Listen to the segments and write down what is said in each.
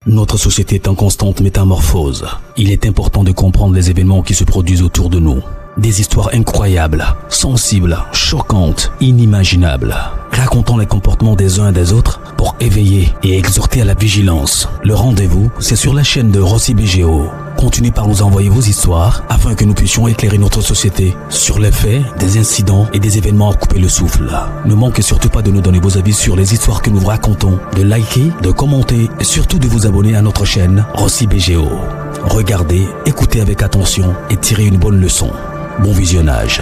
Notre société est en constante métamorphose. Il est important de comprendre les événements qui se produisent autour de nous. Des histoires incroyables, sensibles, choquantes, inimaginables. Racontons les comportements des uns et des autres pour éveiller et exhorter à la vigilance. Le rendez-vous, c'est sur la chaîne de Rossi BGO. Continuez par nous envoyer vos histoires afin que nous puissions éclairer notre société sur les faits, des incidents et des événements à couper le souffle. Ne manquez surtout pas de nous donner vos avis sur les histoires que nous vous racontons, de liker, de commenter et surtout de vous abonner à notre chaîne Rossi BGO. Regardez, écoutez avec attention et tirez une bonne leçon. Bon visionnage.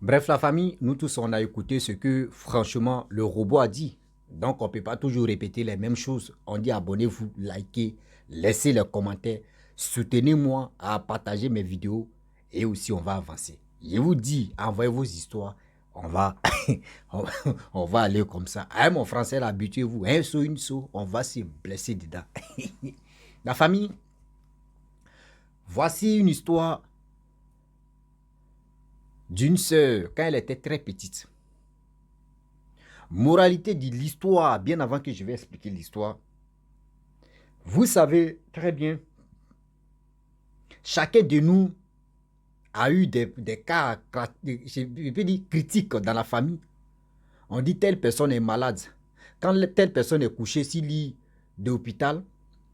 Bref, la famille, nous tous, on a écouté ce que, franchement, le robot a dit. Donc, on ne peut pas toujours répéter les mêmes choses. On dit abonnez-vous, likez, laissez les commentaires, soutenez-moi à partager mes vidéos et aussi on va avancer. Je vous dis, envoyez vos histoires, on va, on va aller comme ça. Ah, mon français, habituez-vous, un saut, une saut, on va se blesser dedans. La famille, voici une histoire d'une sœur quand elle était très petite. Moralité de l'histoire, bien avant que je vais expliquer l'histoire. Vous savez très bien, chacun de nous a eu des cas, je peux dire, critiques dans la famille. On dit telle personne est malade. Quand telle personne est couchée sur lit de l'hôpital,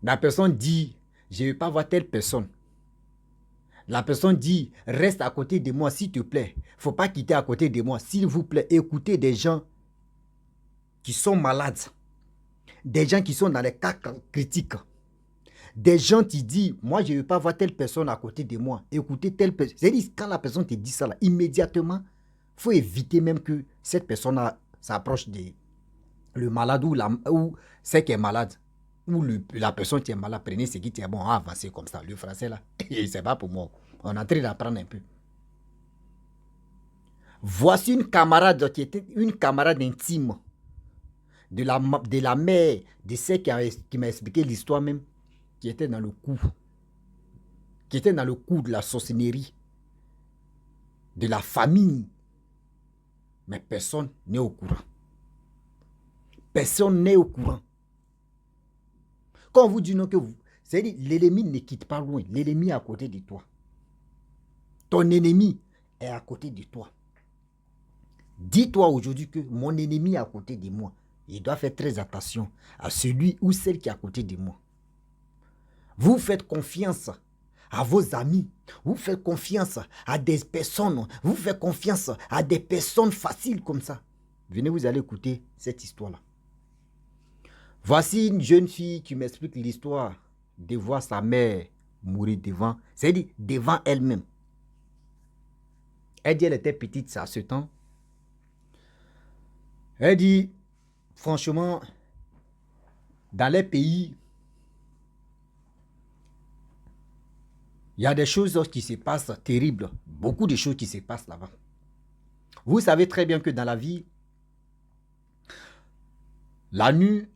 la personne dit, je ne vais pas voir telle personne. La personne dit, reste à côté de moi s'il te plaît. Il ne faut pas quitter à côté de moi. S'il vous plaît, écoutez des gens qui sont malades. Des gens qui sont dans les cas critiques. Des gens qui disent, moi je ne veux pas voir telle personne à côté de moi. Écoutez telle personne. C'est-à-dire, quand la personne te dit ça, là, immédiatement, il faut éviter même que cette personne s'approche de le malade ou celle qui est malade. Ou la personne qui est malade. Prenez ce qui est bon, avancez comme ça. Le français là, c'est pas pour moi. On est en train d'apprendre un peu. Voici une camarade qui était une camarade intime de la mère de celle qui m'a expliqué l'histoire même, qui était dans le coup. Qui était dans le coup de la sorcellerie. De la famille. Mais personne n'est au courant. Personne n'est au courant. Quand on vous dit non que vous... C'est-à-dire, l'ennemi ne quitte pas loin. L'ennemi est à côté de toi. Ton ennemi est à côté de toi. Dis-toi aujourd'hui que mon ennemi est à côté de moi. Il doit faire très attention à celui ou celle qui est à côté de moi. Vous faites confiance à vos amis. Vous faites confiance à des personnes. Vous faites confiance à des personnes faciles comme ça. Venez, vous allez écouter cette histoire-là. Voici une jeune fille qui m'explique l'histoire de voir sa mère mourir devant, c'est-à-dire devant elle-même. Elle dit elle était petite à ce temps. Elle dit, franchement, dans les pays, il y a des choses qui se passent terribles. Beaucoup de choses qui se passent là-bas. Vous savez très bien que dans la vie, la nuit,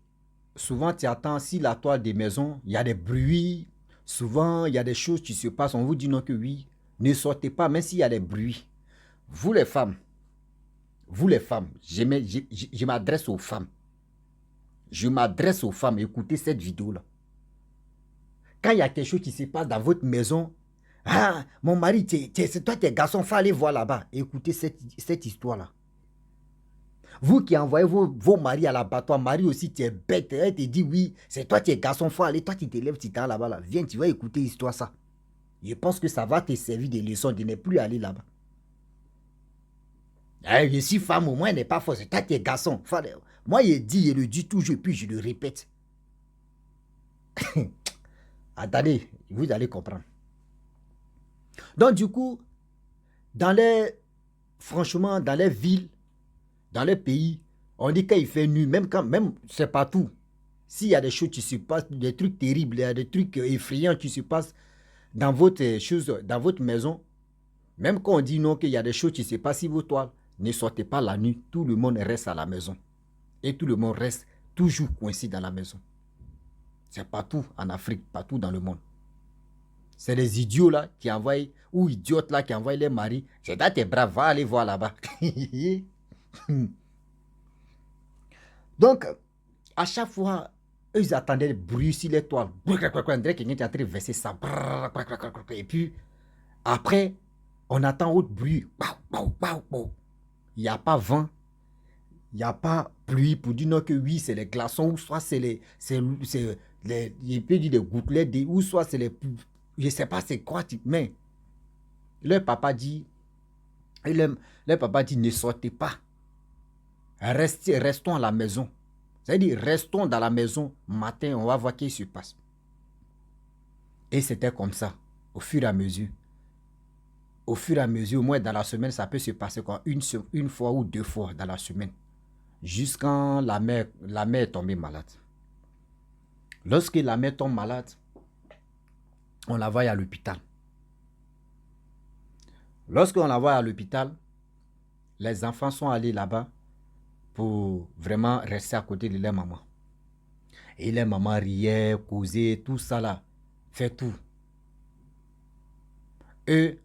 souvent tu attends, si la toile des maisons, il y a des bruits. Souvent, il y a des choses qui se passent. On vous dit non que oui, ne sortez pas, même s'il y a des bruits. Vous les femmes, je m'adresse aux femmes. Je m'adresse aux femmes. Écoutez cette vidéo-là. Quand il y a quelque chose qui se passe dans votre maison, ah, mon mari, c'est toi, tes garçons, il faut aller voir là-bas. Écoutez cette histoire-là. Vous qui envoyez vos maris à l'abattoir, Marie aussi, tu es bête. Elle te dit, oui, c'est toi, tes garçons, il faut aller. Toi, tu te lèves, tu t'en là-bas. Là. Viens, tu vas écouter l'histoire, ça. Je pense que ça va te servir de leçon de ne plus aller là-bas. Je suis femme, au moins, elle n'est pas forte. C'est toi, tes garçons. Moi, je le dis toujours, puis je le répète. Attendez, vous allez comprendre. Donc, du coup, franchement, dans les villes, dans les pays, on dit qu'il fait nuit, même c'est partout. S'il y a des choses qui se passent, des trucs terribles, il y a des trucs effrayants qui se passent dans votre maison, même quand on dit non, qu'il y a des choses qui se passent sur vos toiles, ne sortez pas la nuit, tout le monde reste à la maison. Et tout le monde reste toujours coincé dans la maison. C'est partout en Afrique, partout dans le monde. C'est les idiots là qui envoient, ou idiotes là qui envoient les maris. C'est dans tes bras, va aller voir là-bas. Donc, à chaque fois, Eux, ils attendaient le bruit sur les toiles. On dirait que quelqu'un est en train de verser ça. Et puis, après, on attend autre bruit. Il n'y a pas vent. Il n'y a pas pluie pour dire non que oui, c'est les glaçons, ou soit c'est les, il peut dire des gouttelettes, ou soit c'est les, je ne sais pas c'est quoi, mais le papa dit, ne sortez pas, restons à la maison. C'est-à-dire, restons dans la maison, matin, on va voir ce qui se passe. Et c'était comme ça, au fur et à mesure. Au fur et à mesure, au moins dans la semaine, ça peut se passer quoi, une fois ou 2 fois dans la semaine. Jusqu'à la mère est tombée malade. Lorsque la mère tombe malade, on la voit à l'hôpital. Lorsqu'on la voit à l'hôpital, les enfants sont allés là-bas pour vraiment rester à côté de leur maman. Et leur maman riait, causait, tout ça là, fait tout. Et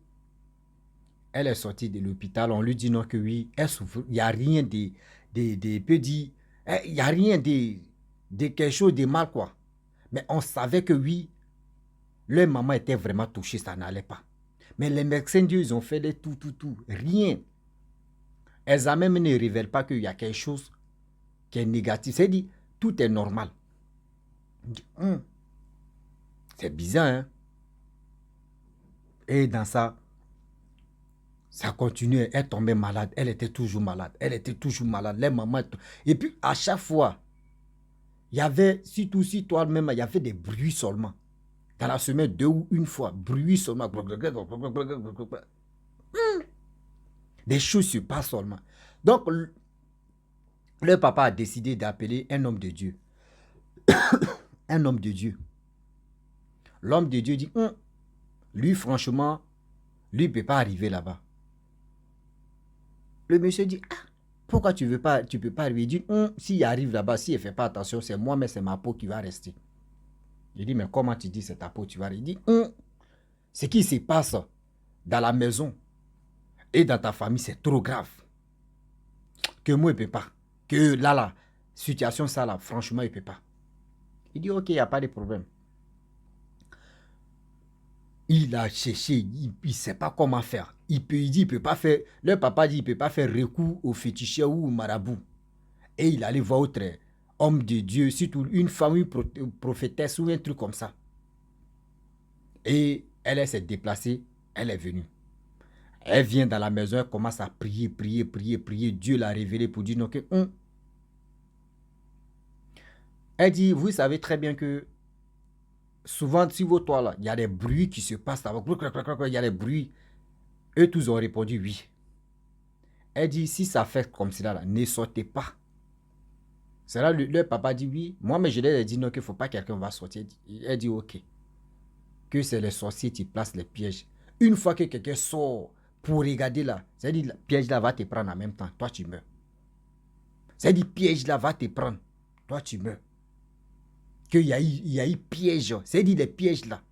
elle est sortie de l'hôpital, on lui dit non que oui, elle souffre, il n'y a rien de peut dire, il n'y a rien de quelque chose de mal quoi. Mais on savait que oui, leur maman était vraiment touchée, ça n'allait pas. Mais les médecins Dieu, ils ont fait les tout, rien. Elles même ne révèlent pas qu'il y a quelque chose qui est négatif. C'est-à-dire, tout est normal. C'est bizarre, hein? Et dans ça continuait. Elle tombait malade. Elle était toujours malade. Les mamans. Et puis, à chaque fois, il y avait, surtout si toi-même, il y avait des bruits seulement. Dans la semaine, 2 ou 1 fois, bruit seulement. Des choses se passent seulement. Donc, le papa a décidé d'appeler un homme de Dieu. Un homme de Dieu. L'homme de Dieu dit, lui, franchement, lui ne peut pas arriver là-bas. Le monsieur dit, pourquoi tu peux pas arriver? Il dit, s'il arrive là-bas, s'il ne fait pas attention, c'est moi, mais c'est ma peau qui va rester. Il dit, mais comment tu dis c'est ta peau qui va rester? Il dit, ce qui se passe dans la maison et dans ta famille, c'est trop grave. Que moi, il ne peut pas. Que là, situation ça là, franchement, il ne peut pas. Il dit, ok, il n'y a pas de problème. Il a cherché, il ne sait pas comment faire. Il dit, il peut pas faire. Le papa dit, il ne peut pas faire recours au féticheur ou au marabout. Et il allait voir autre homme de Dieu, surtout une femme, une prophétesse ou un truc comme ça. Et elle s'est déplacée, elle est venue. Elle vient dans la maison, elle commence à prier. Dieu l'a révélé pour dire non que elle dit, vous savez très bien que souvent, sur vos toits là, il y a des bruits qui se passent là. Il y a des bruits. Eux tous ont répondu oui. Elle dit, si ça fait comme cela là, ne sortez pas. C'est là le papa dit oui. Moi, mais je lui ai dit non, qu'il ne faut pas que quelqu'un va sortir. Elle dit ok. Que c'est les sorciers qui placent les pièges. Une fois que quelqu'un sort pour regarder là, c'est-à-dire le piège là va te prendre en même temps. Toi, tu meurs. C'est-à-dire le piège là va te prendre. Toi, tu meurs. Qu'il y a eu piège. C'est-à-dire les pièges là.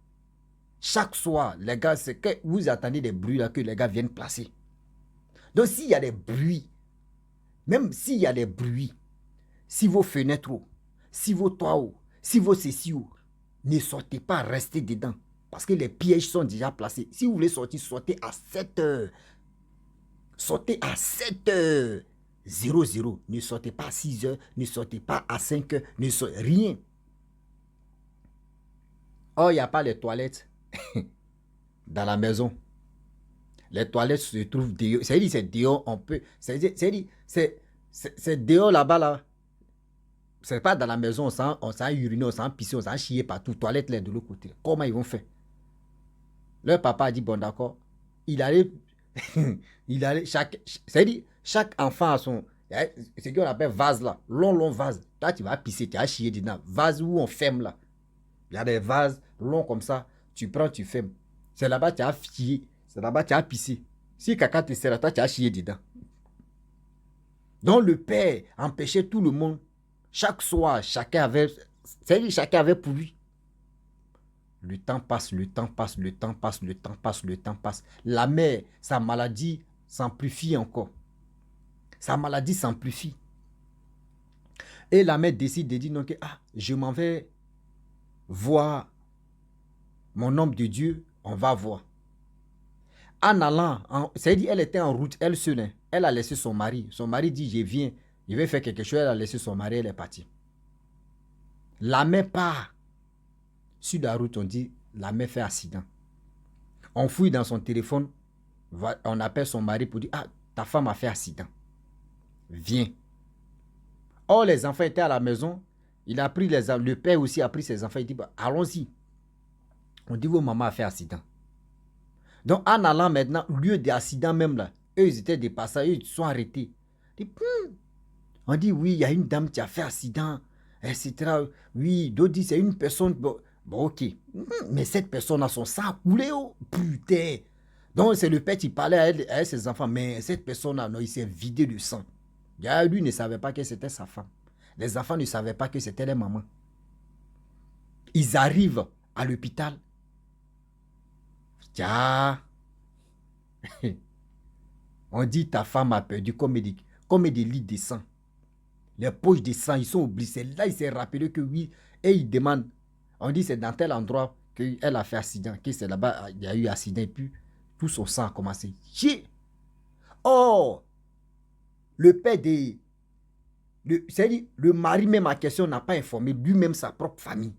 Chaque soir, les gars, c'est que vous attendez des bruits là que les gars viennent placer. Donc, s'il y a des bruits, même s'il y a des bruits, si vos fenêtres, si vos toits, si vos ceci, ne sortez pas, restez dedans. Parce que les pièges sont déjà placés. Si vous voulez sortir, sortez à 7 heures. Sortez à 7 heures. 00. Ne sortez pas à 6 heures. Ne sortez pas à 5 heures. Ne sortez rien. Oh, il n'y a pas les toilettes dans la maison. Les toilettes se trouvent dehors. C'est-à-dire, c'est dehors, on peut. C'est-à-dire, c'est dehors là-bas, là. C'est pas dans la maison, on s'en uriner, on s'en pisser, on s'en chier partout. Toilettes là de l'autre côté. Comment ils vont faire? Leur papa a dit, bon d'accord. Il allait, c'est-à-dire, chaque enfant a son, ce qu'on appelle vase là, long vase. Toi, tu vas pisser, tu vas chier dedans. Vase où on ferme là. Il y a des vases longs comme ça. Tu prends, tu fermes. C'est là-bas, tu as chier. C'est là-bas, tu as pissé. Si caca te sert, toi, tu as chier dedans. Donc, le père empêchait tout le monde. Chaque soir, chacun avait pour lui. Le temps passe. La mère, sa maladie s'amplifie encore. Et la mère décide de dire non, que je m'en vais voir mon homme de Dieu, on va voir. En allant, c'est-à-dire elle était en route, elle seule, hein. Elle a laissé son mari. Son mari dit, je viens, je vais faire quelque chose. Elle a laissé son mari, elle est partie. La mère part. Sur la route, on dit, la mère fait accident. On fouille dans son téléphone, on appelle son mari pour dire, ta femme a fait accident. Viens. Or, les enfants étaient à la maison. Il a pris le père aussi a pris ses enfants. Il dit, allons-y. On dit, vos mamans a fait accident. Donc, en allant maintenant, lieu d'accident même là, eux, ils étaient des passagers, ils sont arrêtés. On dit, oui, il y a une dame qui a fait accident, etc. Oui, d'autres disent, c'est une personne. Bon, ok. Mais cette personne a son sang coulé, oh, putain. Donc, c'est le père qui parlait à ses enfants. Mais cette personne-là, non, il s'est vidé de sang. Lui ne savait pas que c'était sa femme. Les enfants ne savaient pas que c'était les mamans. Ils arrivent à l'hôpital. Tiens. On dit ta femme a perdu comme des litres de sang. Les poches de sang, ils sont oubliés. Là, il s'est rappelé que oui. Et il demande. On dit c'est dans tel endroit qu'elle a fait accident. Que c'est là-bas, il y a eu accident. Et puis, tout son sang a commencé. Oh! Le père de... C'est-à-dire, le mari même en question n'a pas informé lui-même sa propre famille.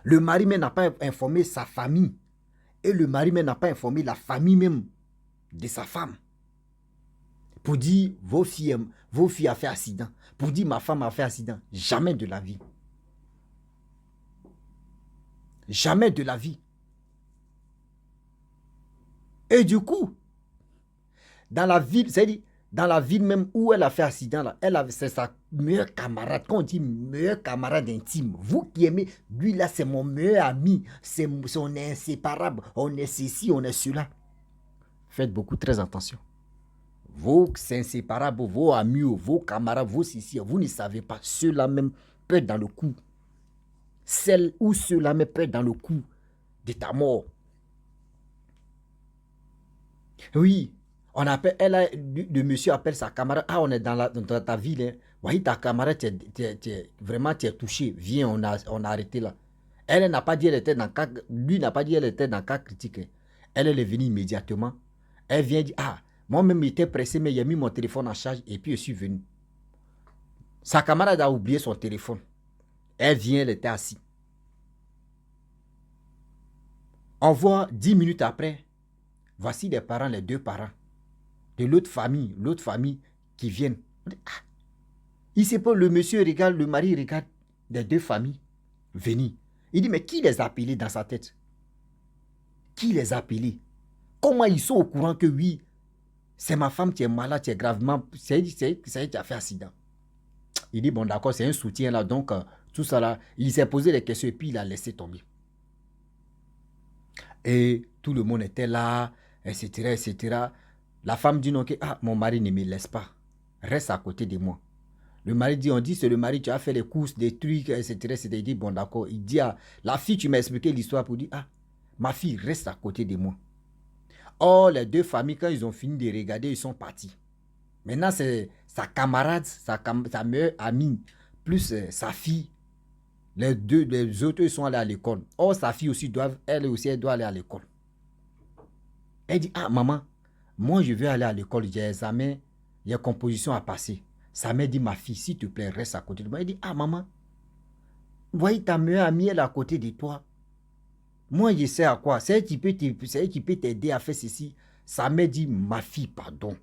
Le mari même n'a pas informé sa famille. Et le mari même n'a pas informé la famille même de sa femme. Pour dire, vos filles ont fait accident. Pour dire, ma femme a fait accident. Jamais de la vie. Jamais de la vie. Et du coup, dans la ville, c'est-à-dire, dans la ville même où elle a fait accident, là, c'est sa meilleure camarade. Quand on dit meilleur camarade intime, vous qui aimez, lui là, c'est mon meilleur ami. On est inséparable. On est ceci, on est cela. Faites beaucoup très attention. Vos inséparables, vos amis, vos camarades, vos ceci, vous ne savez pas. Ceux-là même peuvent être dans le coup. Celle ou ceux-là même peuvent être dans le coup de ta mort. Oui. On appelle, le monsieur appelle sa camarade. On est dans ta ville. Hein. Oui, ta camarade, vraiment, tu es touché. Viens, on a arrêté là. Elle n'a pas dit elle était dans cas. Lui n'a pas dit elle était dans cas critique. Elle est venue immédiatement. Elle vient dire, moi-même, j'étais pressé, mais j'ai mis mon téléphone en charge et puis je suis venu. Sa camarade a oublié son téléphone. Elle vient, elle était assise. On voit 10 minutes après, voici les parents, les deux parents de l'autre famille qui viennent. Il sait pas, le monsieur regarde, le mari regarde les deux familles venir. Il dit, mais qui les a appelés dans sa tête? Qui les a appelés? Comment ils sont au courant que oui, c'est ma femme qui est malade, qui est gravement, c'est elle qui a fait accident. Il dit, bon d'accord, c'est un soutien là, donc tout ça là, il s'est posé les questions et puis il a laissé tomber. Et tout le monde était là, etc., etc. La femme dit non, que mon mari ne me laisse pas. Reste à côté de moi. Le mari dit, on dit, c'est le mari, tu as fait les courses, des trucs, etc., etc. Il dit, bon d'accord. Il dit à la fille, tu m'as expliqué l'histoire pour dire, ma fille, reste à côté de moi. Or, les deux familles, quand ils ont fini de regarder, ils sont partis. Maintenant, c'est sa camarade, sa meilleure amie, plus sa fille. Les autres, ils sont allés à l'école. Or, sa fille aussi, elle doit aller à l'école. Elle dit, maman, moi, je veux aller à l'école, j'ai examen, il y a composition à passer. Sa mère dit, ma fille, s'il te plaît, reste à côté de moi. Elle dit, maman, voyez ta meilleure amie, elle est à côté de toi. Moi, je sais à quoi. C'est elle qui peut t'aider à faire ceci. Sa mère dit, ma fille, pardon.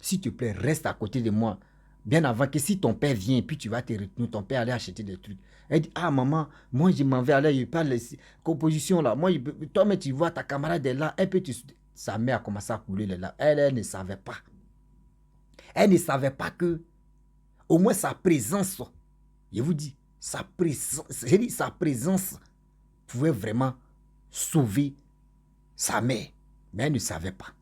S'il te plaît, reste à côté de moi. Bien avant que si ton père vient, puis tu vas te retenir, ton père aller acheter des trucs. Elle dit, maman, moi, je m'en vais aller, je parle de composition là. Moi, toi, mais tu vois, ta camarade est là, elle peut te... Sa mère a commencé à couler les larmes. Elle ne savait pas. Elle ne savait pas que, au moins sa présence, je vous dis, sa présence pouvait vraiment sauver sa mère. Mais elle ne savait pas.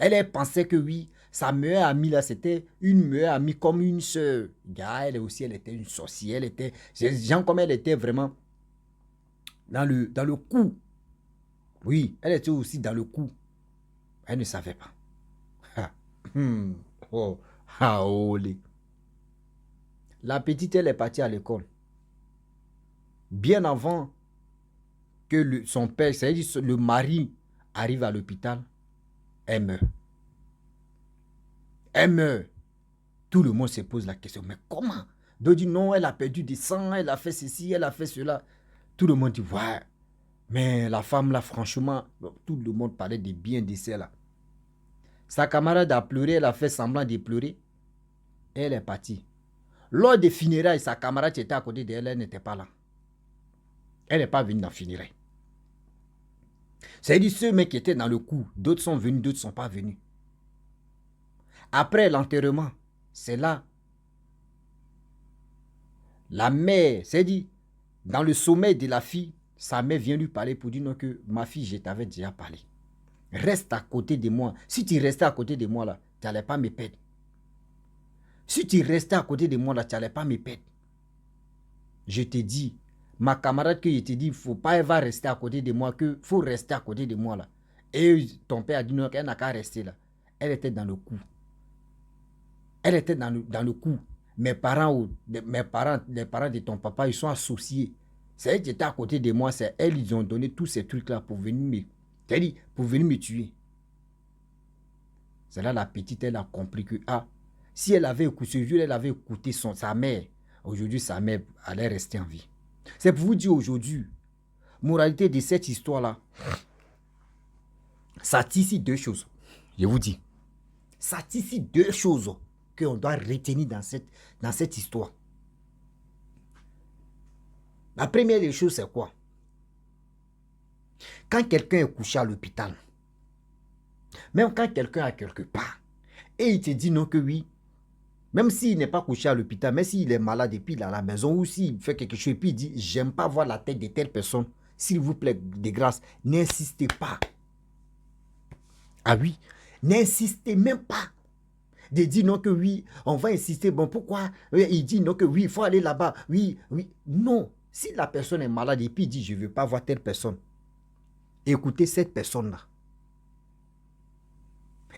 Elle pensait que oui, sa meilleure amie là, c'était une meilleure amie comme une soeur. Elle aussi, elle était une sorcière. Elle était, genre comme elle était vraiment dans le coup. Oui, elle était aussi dans le coup. Elle ne savait pas. Oh, olé. La petite, elle est partie à l'école. Bien avant que son père, c'est-à-dire le mari, arrive à l'hôpital, elle meurt. Elle meurt. Tout le monde se pose la question, mais comment? D'autres disent non, elle a perdu du sang, elle a fait ceci, elle a fait cela. Tout le monde dit, ouais, mais la femme là, franchement, tout le monde parlait de bien de ça là. Sa camarade a pleuré, elle a fait semblant de pleurer. Et elle est partie. Lors des funérailles, sa camarade qui était à côté d'elle, elle n'était pas là. Elle n'est pas venue dans le funérailles. C'est-à-dire ceux mecs qui étaient dans le coup, d'autres sont venus, d'autres ne sont pas venus. Après l'enterrement, c'est là. La mère, c'est-à-dire, dans le sommeil de la fille, sa mère vient lui parler pour dire non que ma fille, je t'avais déjà parlé. Reste à côté de moi. Si tu restais à côté de moi là, tu n'allais pas me perdre. Si tu restais à côté de moi là, tu n'allais pas me perdre. Je te dis, ma camarade que je te dis, il ne faut pas, elle va rester à côté de moi, que faut rester à côté de moi là. Et ton père a dit non, qu'elle n'a qu'à rester là. Elle était dans le coup. Elle était dans le coup. Les parents de ton papa, ils sont associés. C'est elle qui était à côté de moi, c'est elles, ils ont donné tous ces trucs-là pour venir me tuer. C'est là la petite, elle a compris que, si elle avait écouté sa mère, aujourd'hui, sa mère allait rester en vie. C'est pour vous dire aujourd'hui, moralité de cette histoire-là, ça tisse deux choses. Je vous dis, ça tisse deux choses qu'on doit retenir dans cette histoire. La première des choses, c'est quoi? Quand quelqu'un est couché à l'hôpital, même quand quelqu'un est quelque part, et il te dit non que oui, même s'il n'est pas couché à l'hôpital, même s'il est malade et puis il est à la maison, ou s'il fait quelque chose et puis il dit, j'aime pas voir la tête de telle personne, s'il vous plaît, de grâce, n'insistez pas. Ah oui, n'insistez même pas. De dire non que oui, on va insister, bon pourquoi? Il dit non que oui, il faut aller là-bas, oui, oui. Non, si la personne est malade et puis il dit, je ne veux pas voir telle personne, écoutez cette personne-là.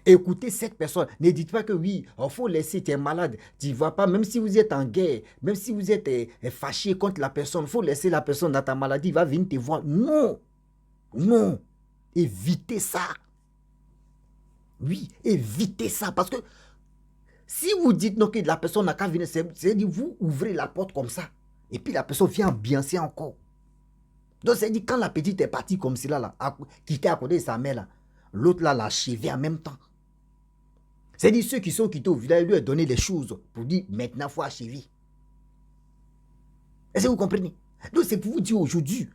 Écoutez cette personne. Ne dites pas que oui, il faut laisser, tu es malade. Tu ne vois pas, même si vous êtes en guerre, même si vous êtes fâché contre la personne, il faut laisser la personne dans ta maladie, il va venir te voir. Non, non, évitez ça. Oui, évitez ça. Parce que si vous dites non, que la personne n'a qu'à venir, c'est-à-dire vous ouvrez la porte comme ça. Et puis la personne vient ambiancer encore. Donc c'est-à-dire quand la petite est partie comme cela, là, qui était à côté de sa mère, là, l'autre là l'a achevé en même temps. C'est-à-dire ceux qui sont quittés au village lui ont donné les choses pour dire maintenant il faut achever. Est-ce que vous comprenez? Donc c'est pour vous dire aujourd'hui,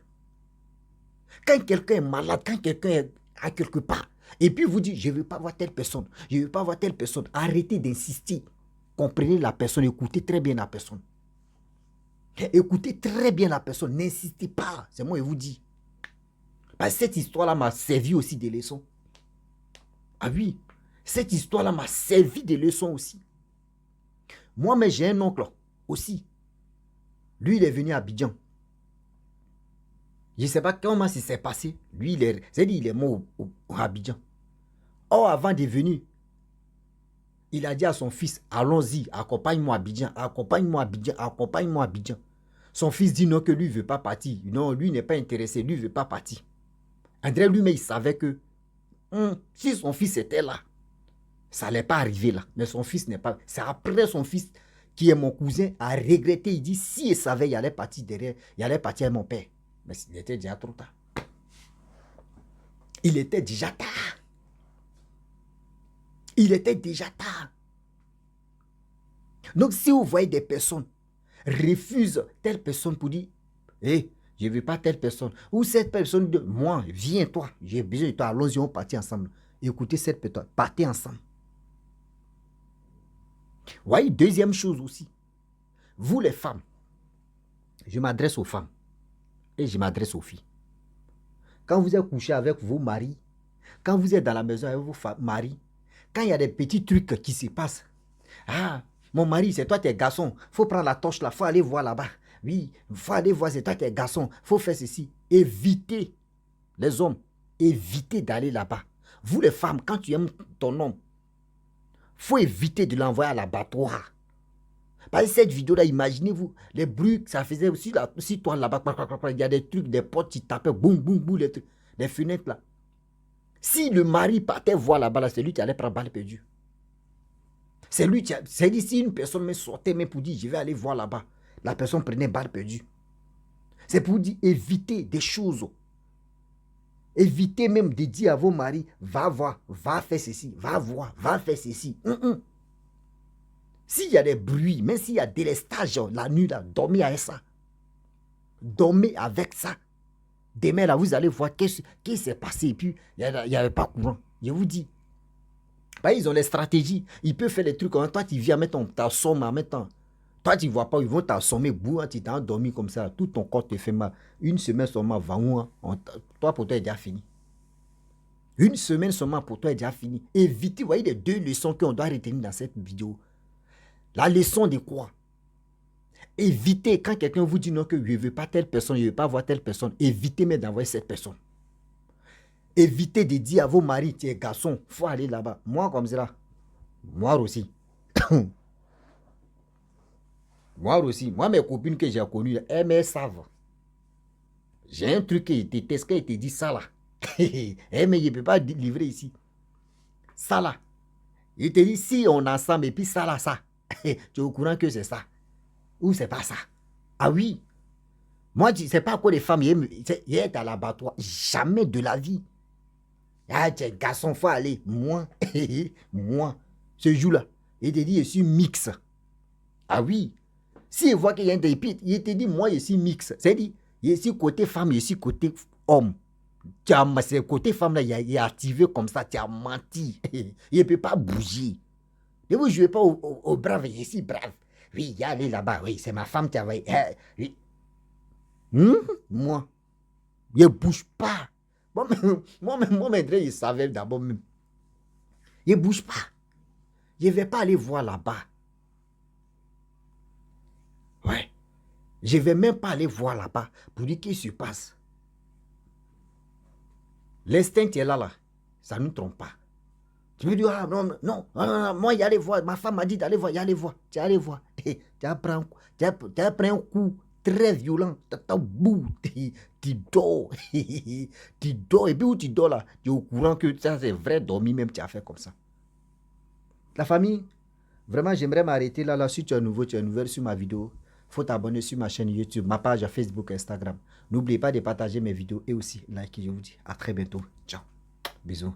quand quelqu'un est malade, quand quelqu'un est à quelque part, et puis vous dites je ne veux pas voir telle personne, je ne veux pas voir telle personne, arrêtez d'insister. Comprenez la personne, écoutez très bien la personne. Écoutez très bien la personne, n'insistez pas, c'est moi je vous dis. Parce que cette histoire-là m'a servi aussi des leçons. Ah oui, cette histoire-là m'a servi des leçons aussi. Moi, mais j'ai un oncle aussi. Lui, il est venu à Abidjan. Je ne sais pas comment ça s'est passé. Lui, il est mort au Abidjan. Or, avant de venir, il a dit à son fils, allons-y, accompagne-moi à Abidjan, accompagne-moi à Abidjan, accompagne-moi à Abidjan. Son fils dit non, que lui ne veut pas partir. Non, lui n'est pas intéressé, lui ne veut pas partir. André lui-même, il savait que si son fils était là, ça n'allait pas arriver là. Mais son fils n'est pas... C'est après son fils, qui est mon cousin, a regretté. Il dit, si il savait, il allait partir derrière, il allait partir avec mon père. Mais il était déjà trop tard. Il était déjà tard. Il était déjà tard. Donc, si vous voyez des personnes refusent telle personne pour dire, hé, je ne veux pas telle personne. Ou cette personne dit, moi, viens toi, j'ai besoin de toi, allons-y, on partit ensemble. Écoutez cette personne, partez ensemble. Vous voyez, deuxième chose aussi. Vous les femmes, je m'adresse aux femmes et je m'adresse aux filles. Quand vous êtes couché avec vos maris, quand vous êtes dans la maison avec vos maris, quand il y a des petits trucs qui se passent, mon mari, c'est toi, t'es garçon, faut prendre la torche là, faut aller voir là-bas. Oui, faut aller voir, c'est toi, t'es garçon, faut faire ceci. Évitez, les hommes, évitez d'aller là-bas. Vous les femmes, quand tu aimes ton homme, faut éviter de l'envoyer à l'abattoir. Parce que cette vidéo-là, imaginez-vous, les bruits que ça faisait aussi, là, si toi là-bas, il y a des trucs, des portes qui tapaient, boum, boum, boum, les fenêtres là. Si le mari partait voir là-bas, là, c'est lui qui allait prendre balle perdue. C'est lui qui c'est dit, si une personne me sortait même pour dire, je vais aller voir là-bas, la personne prenait balle perdue. C'est pour dire, éviter des choses. Évitez même de dire à vos maris, va voir, va faire ceci, va voir, va faire ceci. S'il y a des bruits, même s'il y a des délestage la nuit, là, dormez avec ça. Dormez avec ça. Demain, là, vous allez voir qu'est-ce qui s'est passé. Et puis, il n'y avait pas courant. Je vous dis. Bah, ils ont les stratégies. Ils peuvent faire des trucs. Toi, tu viens mettre ta somme en même temps. Toi, tu ne vois pas, ils vont t'assommer. Tu t'es endormi comme ça. Tout ton corps te fait mal. Une semaine seulement, toi, pour toi, est déjà fini. Une semaine seulement, pour toi, est déjà fini. Évitez, vous voyez les 2 leçons qu'on doit retenir dans cette vidéo. La leçon de quoi? Évitez, quand quelqu'un vous dit non, que je ne veux pas telle personne, je ne veux pas voir telle personne, évitez même d'envoyer cette personne. Évitez de dire à vos maris, tiens, garçon, il faut aller là-bas. Moi, comme ça, moi aussi. Moi aussi. Moi, mes copines que j'ai connues, elles me savent. J'ai un truc qui déteste, qui te dit ça là. Mais je ne peux pas livrer ici. Ça là. Il te dit, si on est ensemble et puis ça là, ça. Tu es au courant que c'est ça. Ou c'est pas ça. Ah oui. Moi, je ne sais pas quoi les femmes, ils sont à l'abattoir. Jamais de la vie. Ah, tiens, garçon, faut aller. Moi, ce jour-là, il te dit, je suis mix. Ah oui. Si il voit qu'il y a un dépit, il te dit, moi, je suis mix. C'est-à-dire, je suis côté femme, je suis côté homme. C'est côté femme, là, il est activé comme ça, tu as menti. Il ne peut pas bouger. Ne vous jouez pas au brave, je suis brave. Oui, il allez là-bas, oui, c'est ma femme qui a... Oui. Moi, je ne bouge pas. Moi, il savait d'abord même. Je ne bouge pas. Je ne vais pas aller voir là-bas. Ouais. Je ne vais même pas aller voir là-bas pour dire qu'il se passe. L'instinct est là. Ça ne nous trompe pas. Tu me dis, ah non, moi, y aller voir. Ma femme m'a dit d'aller voir, y aller voir. Tu allais voir. Tu as pris un coup très violent. Tu dors. Tu dors. Et puis où tu dors là, tu es au courant que ça c'est vrai, dormir même, tu as fait comme ça. La famille, vraiment, j'aimerais m'arrêter là. Si tu es nouveau, tu es nouvelle sur ma vidéo, il faut t'abonner sur ma chaîne YouTube, ma page Facebook, Instagram. N'oubliez pas de partager mes vidéos et aussi liker. Je vous dis à très bientôt. Ciao. Bisous.